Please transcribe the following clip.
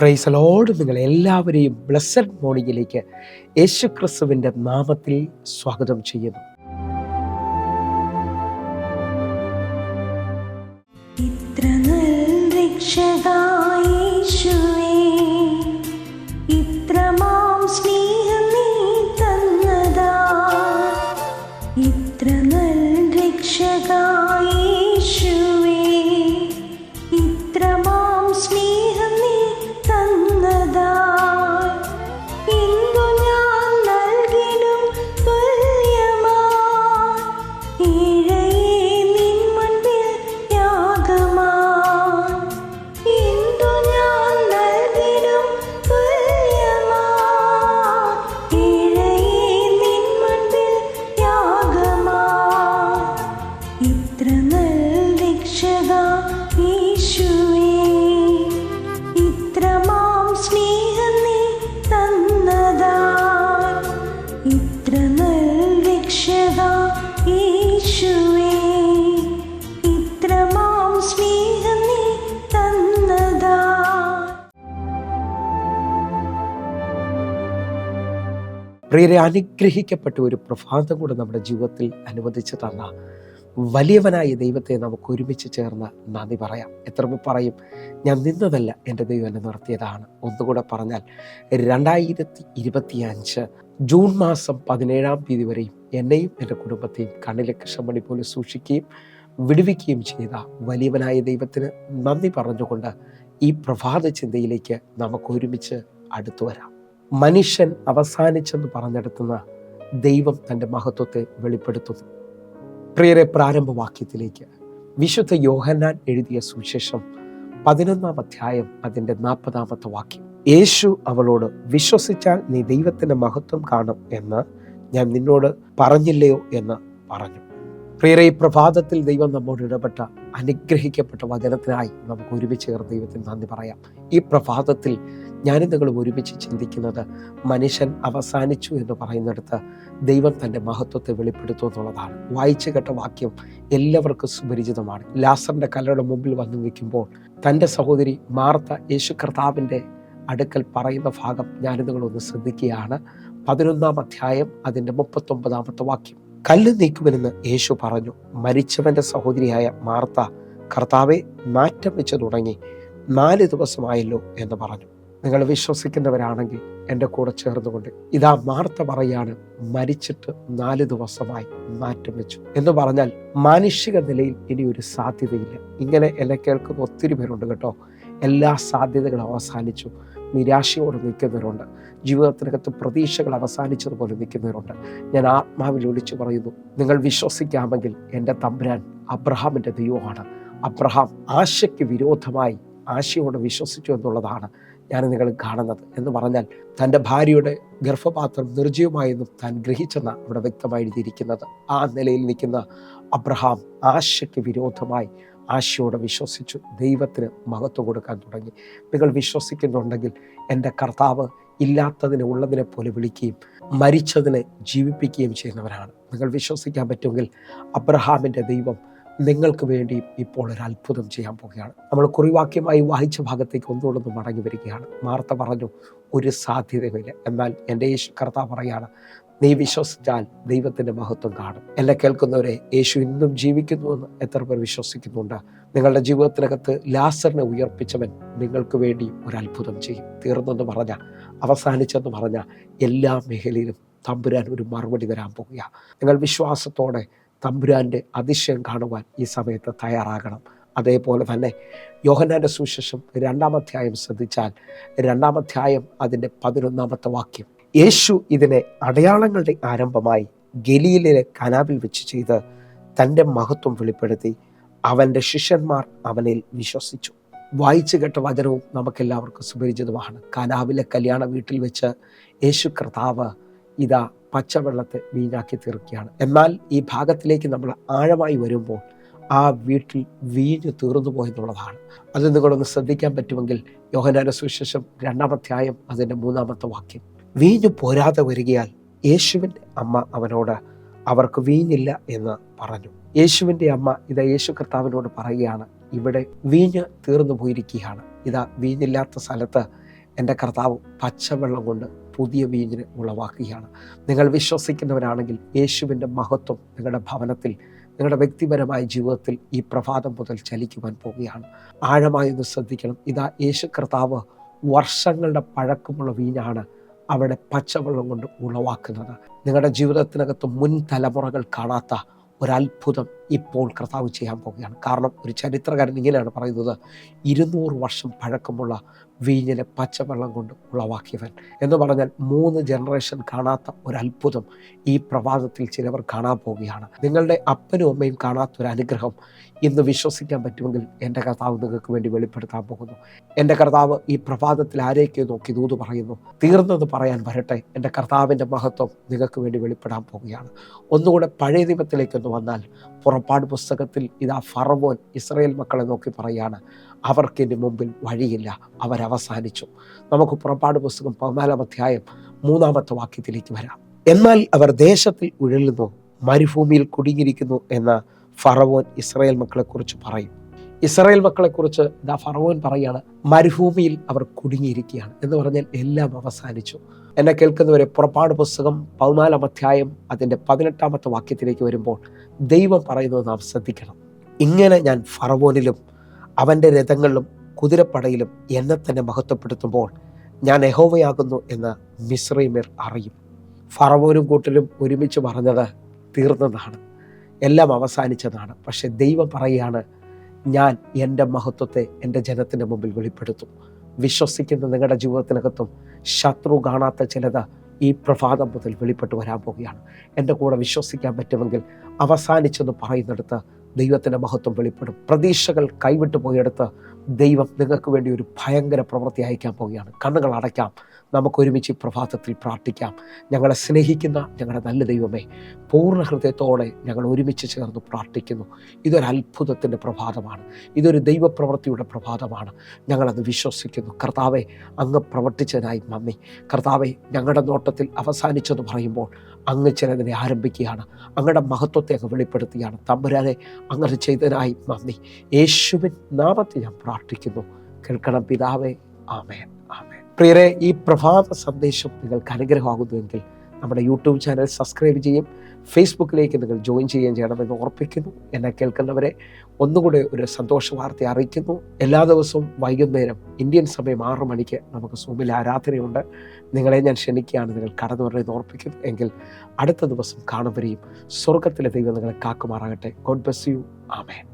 Praise Lord. നിങ്ങൾ എല്ലാവരെയും blessed മോർണിംഗിലേക്ക് യേശു ക്രിസ്തുവിൻ്റെ നാമത്തിൽ സ്വാഗതം ചെയ്യുന്നു. ഇത്ര നല്ല രക്ഷകനായ യേശുവേ, ഇത്രമാം സ്നേഹം നീ തന്നതാ. ഇത്ര നല്ല രക്ഷകനായ യേശുവേ, ഇത്രമാം സ്നേഹം നീ തന്നതാ. എന്തു ഞാൻ നൽകിടും തുല്യമാ, ഏഴയേ നിൻ മുൻപിൽ യാഗമാ. എന്തു ഞാൻ നൽകിടും തുല്യമാ, ഏഴയേ നിൻ മുൻപിൽ യാഗമാ. ഇത്ര നല്ല രക്ഷകാ യേശുവേ, ഇത്രമാം സ്നേഹം നീ തന്നതാ. ഇത്ര നല്ല രക്ഷകാ യേശുവേ, ഇത്രമാം സ്നേഹം നീ തന്നതാ. പ്രിയരെ, അനുഗ്രഹിക്കപ്പെട്ട ഒരു പ്രഭാതം കൂടെ നമ്മുടെ ജീവിതത്തിൽ അനുവദിച്ചു തന്ന വലിയവനായ ദൈവത്തെ നമുക്ക് ഒരുമിച്ച് ചേർന്ന് നന്ദി പറയാം. എത്ര പറയും, ഞാൻ നിന്നതല്ല എൻ്റെ ദൈവം എന്നെ നിർത്തിയതാണ്. ഒന്നുകൂടെ പറഞ്ഞാൽ 2025 ജൂൺ മാസം 17-ാം തീയതി വരെയും എന്നെയും എൻ്റെ കുടുംബത്തെയും കണ്ണിലെ കൃഷ്ണമണി പോലെ സൂക്ഷിക്കുകയും വിടുവിക്കുകയും ചെയ്ത വലിയവനായ ദൈവത്തിന് നന്ദി പറഞ്ഞുകൊണ്ട് ഈ പ്രഭാത ചിന്തയിലേക്ക് നമുക്ക് ഒരുമിച്ച് അടുത്തു വരാം. മനുഷ്യൻ അവസാനിച്ചെന്ന് പറഞ്ഞെടുത്തുന്ന ദൈവം തൻ്റെ മഹത്വത്തെ വെളിപ്പെടുത്തുന്നു. പ്രിയരെ, പ്രാരംഭവാക്യത്തിലേക്ക് വിശുദ്ധ യോഹന്നാൻ എഴുതിയ സുവിശേഷം 11-ാം അധ്യായം അതിൻ്റെ 40-ാമത്തെ വാക്യം. യേശു അവളോട്, വിശ്വസിച്ചാൽ നീ ദൈവത്തിൻ്റെ മഹത്വം കാണും എന്ന് ഞാൻ നിന്നോട് പറഞ്ഞില്ലയോ എന്ന് പറഞ്ഞു. പ്രിയരെ, ഈ പ്രഭാതത്തിൽ ദൈവം നമ്മോട് ഇടപെട്ട അനുഗ്രഹിക്കപ്പെട്ട വചനത്തിനായി നമുക്ക് ഒരുമിച്ച് ചേർന്ന് ദൈവത്തിന് നന്ദി പറയാം. ഈ പ്രഭാതത്തിൽ ഞാനും നിങ്ങളും ഒരുമിച്ച് ചിന്തിക്കുന്നത് മനുഷ്യൻ അവസാനിച്ചു എന്ന് പറയുന്നിടത്ത് ദൈവം തൻ്റെ മഹത്വത്തെ വെളിപ്പെടുത്തും എന്നുള്ളതാണ്. വായിച്ചു കേട്ട വാക്യം എല്ലാവർക്കും സുപരിചിതമാണ്. ലാസറിൻ്റെ കല്ലറയുടെ മുമ്പിൽ വന്നു നിൽക്കുമ്പോൾ തൻ്റെ സഹോദരി മാർത്ത യേശു കർത്താവിൻ്റെ അടുക്കൽ പറയുന്ന ഭാഗം ഞാനും നിങ്ങളൊന്ന് ശ്രദ്ധിക്കുകയാണ്. 11-ാം അധ്യായം അതിൻ്റെ 39-ാമത്തെ വാക്യം. കല്ല് നീക്കുമെന്ന് യേശു പറഞ്ഞു. മരിച്ചവൻ്റെ സഹോദരിയായ മാർത്ത, കർത്താവെ, നാറ്റം വെച്ച് തുടങ്ങി 4 ദിവസമായല്ലോ എന്ന് പറഞ്ഞു. നിങ്ങൾ വിശ്വസിക്കുന്നവരാണെങ്കിൽ എൻ്റെ കൂടെ ചേർന്നുകൊണ്ട് ഇതാ മാർത്ത പറയാണ്, മരിച്ചിട്ട് 4 ദിവസമായി, നാറ്റം വെച്ചു എന്ന് പറഞ്ഞാൽ മാനുഷിക നിലയിൽ ഇനി ഒരു സാധ്യതയില്ല. ഇങ്ങനെ എന്നെ കേൾക്കുന്ന ഒത്തിരി പേരുണ്ട് കേട്ടോ. എല്ലാ സാധ്യതകളും അവസാനിച്ചു, നിരാശയോടെ നിൽക്കുന്നവരുണ്ട്. ജീവിതത്തിനകത്ത് പ്രതീക്ഷകൾ അവസാനിച്ചതുപോലെ നിൽക്കുന്നവരുണ്ട്. ഞാൻ ആത്മാവിൽ വിളിച്ചു പറയുന്നു, നിങ്ങൾ വിശ്വസിക്കാമെങ്കിൽ എൻ്റെ തമ്പുരാൻ അബ്രഹാമിൻ്റെ ദൈവമാണ്. അബ്രഹാം ആശയ്ക്ക് വിരോധമായി ആശയോടെ വിശ്വസിച്ചു എന്നുള്ളതാണ് ഞാൻ നിങ്ങൾ കാണുന്നത്. എന്ന് പറഞ്ഞാൽ തൻ്റെ ഭാര്യയുടെ ഗർഭപാത്രം നിർജ്ജീവമായെന്നും താൻ ഗ്രഹിച്ചെന്ന അവിടെ വ്യക്തമായി എഴുതിയിരിക്കുന്നത്. ആ നിലയിൽ നിൽക്കുന്ന അബ്രഹാം ആശയ്ക്ക് വിരോധമായി ആശയോടെ വിശ്വസിച്ചു, ദൈവത്തിന് മഹത്വം കൊടുക്കാൻ തുടങ്ങി. നിങ്ങൾ വിശ്വസിക്കുന്നുണ്ടെങ്കിൽ എൻ്റെ കർത്താവ് ഇല്ലാത്തതിനെ ഉള്ളതിനെ പോലെ വിളിക്കുകയും മരിച്ചതിനെ ജീവിപ്പിക്കുകയും ചെയ്യുന്നവരാണ്. നിങ്ങൾ വിശ്വസിക്കാൻ പറ്റുമെങ്കിൽ അബ്രഹാമിൻ്റെ ദൈവം നിങ്ങൾക്ക് വേണ്ടിയും ഇപ്പോൾ ഒരു അത്ഭുതം ചെയ്യാൻ പോവുകയാണ്. നമ്മൾ കുറിവാക്യമായി വായിച്ച ഭാഗത്തേക്ക് ഒന്നുകൊണ്ടൊന്ന് മടങ്ങി വരികയാണ്. മാർത്ത പറഞ്ഞു, ഒരു സാധ്യതയുമില്ല. എന്നാൽ എൻ്റെ യേശു കർത്താവ് പറയാണ്, നീ വിശ്വസിച്ചാൽ ദൈവത്തിൻ്റെ മഹത്വം കാണും. എന്നെ കേൾക്കുന്നവരെ, യേശു ഇന്നും ജീവിക്കുന്നുവെന്ന് എത്ര പേർ വിശ്വസിക്കുന്നുണ്ട്? നിങ്ങളുടെ ജീവിതത്തിനകത്ത് ലാസറിനെ ഉയർപ്പിച്ചവൻ നിങ്ങൾക്ക് വേണ്ടി ഒരു അത്ഭുതം ചെയ്യും. തീർന്നെന്ന് പറഞ്ഞ, അവസാനിച്ചെന്ന് പറഞ്ഞ എല്ലാ മേഖലയിലും തമ്പുരാൻ ഒരു മറുപടി തരാൻ പോവുകയാണ്. നിങ്ങൾ വിശ്വാസത്തോടെ തമ്പുരാൻ്റെ അതിശയം കാണുവാൻ ഈ സമയത്ത് തയ്യാറാകണം. അതേപോലെ തന്നെ യോഹന്നാൻ്റെ സുവിശേഷം 2-ാം അധ്യായം ശ്രദ്ധിച്ചാൽ 2-ാം അധ്യായം അതിൻ്റെ 11-ാമത്തെ വാക്യം. യേശു ഇതിനെ അടയാളങ്ങളുടെ ആരംഭമായി ഗലീലയിലെ കനാവിൽ വെച്ച് ചെയ്ത് തൻ്റെ മഹത്വം വെളിപ്പെടുത്തി. അവൻ്റെ ശിഷ്യന്മാർ അവനിൽ വിശ്വസിച്ചു. വായിച്ചു കേട്ട വചനവും നമുക്കെല്ലാവർക്കും സുപരിചിതമാണ്. കനാവിലെ കല്യാണ വീട്ടിൽ വെച്ച് യേശു കർത്താവ് ഇതാ പച്ചവെള്ളത്തെ വീഞ്ഞാക്കി തീർക്കുകയാണ്. എന്നാൽ ഈ ഭാഗത്തിലേക്ക് നമ്മൾ ആഴമായി വരുമ്പോൾ ആ വീട്ടിൽ വീഞ്ഞ് തീർന്നു പോയെന്നുള്ളതാണ്. അത് നിങ്ങളൊന്ന് ശ്രദ്ധിക്കാൻ പറ്റുമെങ്കിൽ യോഹന്നാന്റെ സുവിശേഷം 2-ാം അധ്യായം അതിൻ്റെ 3-ാമത്തെ വാക്യം. വീഞ്ഞു പോരാതെ വരികയാൽ യേശുവിൻ്റെ അമ്മ അവനോട്, അവർക്ക് വീഞ്ഞില്ല എന്ന് പറഞ്ഞു. യേശുവിൻ്റെ അമ്മ ഇതാ യേശു കർത്താവിനോട് പറയുകയാണ്, ഇവിടെ വീഞ്ഞ് തീർന്നു പോയിരിക്കുകയാണ്. ഇതാ വീഞ്ഞില്ലാത്ത സ്ഥലത്ത് എൻ്റെ കർത്താവ് പച്ചവെള്ളം കൊണ്ട് പുതിയ വീഞ്ഞിനെ ഉളവാക്കുകയാണ്. നിങ്ങൾ വിശ്വസിക്കുന്നവരാണെങ്കിൽ യേശുവിൻ്റെ മഹത്വം നിങ്ങളുടെ ഭവനത്തിൽ, നിങ്ങളുടെ വ്യക്തിപരമായ ജീവിതത്തിൽ ഈ പ്രഭാതം മുതൽ ചലിക്കുവാൻ പോവുകയാണ്. ആഴമായൊന്ന് ശ്രദ്ധിക്കണം. ഇതാ യേശു കർത്താവ് വർഷങ്ങളുടെ പഴക്കമുള്ള വീഞ്ഞാണ് അവിടെ പച്ചവെള്ളം കൊണ്ട് ഉളവാക്കുന്നത്. നിങ്ങളുടെ ജീവിതത്തിനകത്ത് മുൻ തലമുറകൾ കാണാത്ത ഒരത്ഭുതം ഇപ്പോൾ കർത്താവ് ചെയ്യാൻ പോവുകയാണ്. കാരണം ഒരു ചരിത്രകാരൻ ഇങ്ങനെയാണ് പറയുന്നത്, 200 വർഷം പഴക്കമുള്ള വീഞ്ഞിനെ പച്ചവെള്ളം കൊണ്ട് ഉളവാക്കിയവൻ എന്ന് പറഞ്ഞാൽ 3 ജനറേഷൻ കാണാത്ത ഒരത്ഭുതം ഈ പ്രഭാതത്തിൽ ചിലവർ കാണാൻ പോവുകയാണ്. നിങ്ങളുടെ അപ്പനും അമ്മയും കാണാത്തൊരനുഗ്രഹം ഇന്ന് വിശ്വസിക്കാൻ പറ്റുമെങ്കിൽ എൻ്റെ കർത്താവ് നിങ്ങൾക്ക് വേണ്ടി വെളിപ്പെടുത്താൻ പോകുന്നു. എൻ്റെ കർത്താവ് ഈ പ്രഭാതത്തിൽ ആരെയൊക്കെ നോക്കി ദൂത് പറയുന്നു, തീർന്നത് പറയാൻ വരട്ടെ. എൻ്റെ കർത്താവിൻ്റെ മഹത്വം നിങ്ങൾക്ക് വേണ്ടി വെളിപ്പെടാൻ പോവുകയാണ്. ഒന്നുകൂടെ പഴയ നിയമത്തിലേക്കൊന്ന് വന്നാൽ, പുറപ്പാട് പുസ്തകത്തിൽ ഇതാ ഫറവോൻ ഇസ്രായേൽ മക്കളെ നോക്കി പറയാണ്, അവർക്കിൻ്റെ മുമ്പിൽ വഴിയില്ല, അവരവസാനിച്ചു. നമുക്ക് പുറപ്പാട് പുസ്തകം 14 അധ്യായം 3 വാക്യത്തിലേക്ക് വരാം. എന്നാൽ അവർ ദേശത്തിൽ ഉഴലുന്നു, മരുഭൂമിയിൽ കുടുങ്ങിയിരിക്കുന്നു എന്ന് ഫറവോൻ ഇസ്രായേൽ മക്കളെക്കുറിച്ച് പറയും. ഇസ്രായേൽ മക്കളെക്കുറിച്ച് ഇതാ ഫറവോൻ പറയാണ്, മരുഭൂമിയിൽ അവർ കുടുങ്ങിയിരിക്കുകയാണ് എന്ന് പറഞ്ഞാൽ എല്ലാം അവസാനിച്ചു. എന്നെ കേൾക്കുന്നവരെ, പുറപ്പാട് പുസ്തകം 14 അധ്യായം അതിൻ്റെ 18 വാക്യത്തിലേക്ക് വരുമ്പോൾ ദൈവം പറയുന്നത് നാം ശ്രദ്ധിക്കണം. ഇങ്ങനെ ഞാൻ ഫറവോനിലും അവൻ്റെ രഥങ്ങളിലും കുതിരപ്പടയിലും എന്നെ തന്നെ മഹത്വപ്പെടുത്തുമ്പോൾ ഞാൻ യഹോവയാകുന്നു എന്ന് മിസ്രയീമ്യർ അറിയും. ഫറവോനും കൂട്ടരും ഒരുമിച്ച് പറഞ്ഞത് തീർന്നതാണ്, എല്ലാം അവസാനിച്ചതാണ്. പക്ഷെ ദൈവം പറയുകയാണ്, ഞാൻ എൻ്റെ മഹത്വത്തെ എൻ്റെ ജനത്തിൻ്റെ മുമ്പിൽ വെളിപ്പെടുത്തും. വിശ്വസിക്കുന്ന നിങ്ങളുടെ ജീവിതത്തിനകത്തും ശത്രു കാണാത്ത ചിലത് ഈ പ്രഭാതം മുതൽ വെളിപ്പെട്ട് വരാൻ പോവുകയാണ്. എൻ്റെ കൂടെ വിശ്വസിക്കാൻ പറ്റുമെങ്കിൽ അവസാനിച്ചെന്ന് പറയുന്നിടത്ത് ദൈവത്തിൻ്റെ മഹത്വം വെളിപ്പെടും. പ്രതീക്ഷകൾ കൈവിട്ടു പോയെടുത്ത് ദൈവം നിങ്ങൾക്ക് വേണ്ടി ഒരു ഭയങ്കര പ്രവൃത്തി അയക്കാൻ പോവുകയാണ്. കണ്ണുകൾ അടയ്ക്കാം, നമുക്കൊരുമിച്ച് പ്രഭാതത്തിൽ പ്രാർത്ഥിക്കാം. ഞങ്ങളെ സ്നേഹിക്കുന്ന ഞങ്ങളുടെ നല്ല ദൈവമേ, പൂർണ്ണ ഹൃദയത്തോടെ ഞങ്ങൾ ഒരുമിച്ച് ചേർന്ന് പ്രാർത്ഥിക്കുന്നു. ഇതൊരു അത്ഭുതത്തിൻ്റെ പ്രഭാതമാണ്, ഇതൊരു ദൈവപ്രവൃത്തിയുടെ പ്രഭാതമാണ്. ഞങ്ങളത് വിശ്വസിക്കുന്നു. കർത്താവെ, അങ്ങ് പ്രവർത്തിച്ചതിനായി നന്ദി. കർത്താവെ, ഞങ്ങളുടെ നോട്ടത്തിൽ അവസാനിച്ചെന്ന് പറയുമ്പോൾ അങ്ങ് ചിലതിനെ ആരംഭിക്കുകയാണ്. അങ്ങയുടെ മഹത്വത്തെ അങ്ങ് വെളിപ്പെടുത്തുകയാണ്. തമ്പുരാനെ, അങ്ങനെ ചെയ്തതിനായി നന്ദി. യേശുവിൻ നാമത്തിൽ ഞാൻ പ്രാർത്ഥിക്കുന്നു. കേൾക്കണം പിതാവേ. ആമേൻ, ആമേൻ. പ്രിയരെ, ഈ പ്രഭാത സന്ദേശം നിങ്ങൾക്ക് അനുഗ്രഹമാകുന്നുവെങ്കിൽ നമ്മുടെ യൂട്യൂബ് ചാനൽ സബ്സ്ക്രൈബ് ചെയ്യും, ഫേസ്ബുക്കിലേക്ക് നിങ്ങൾ ജോയിൻ ചെയ്യുകയും ചെയ്യണമെന്ന് ഓർപ്പിക്കുന്നു. എന്നെ കേൾക്കുന്നവരെ ഒന്നുകൂടെ ഒരു സന്തോഷ വാർത്ത അറിയിക്കുന്നു. എല്ലാ ദിവസവും വൈകുന്നേരം ഇന്ത്യൻ സമയം 6 മണിക്ക് നമുക്ക് സൂമിൽ ആരാധനയുണ്ട്. നിങ്ങളെ ഞാൻ ക്ഷണിക്കുകയാണ്, നിങ്ങൾ കടന്നു വരണമെന്ന് ഓർപ്പിക്കുന്നു. എങ്കിൽ അടുത്ത ദിവസം കാണും വരെയും സ്വർഗത്തിലെ ദൈവം നിങ്ങളെ കാക്കുമാറാകട്ടെ. God bless you. ആമേൻ.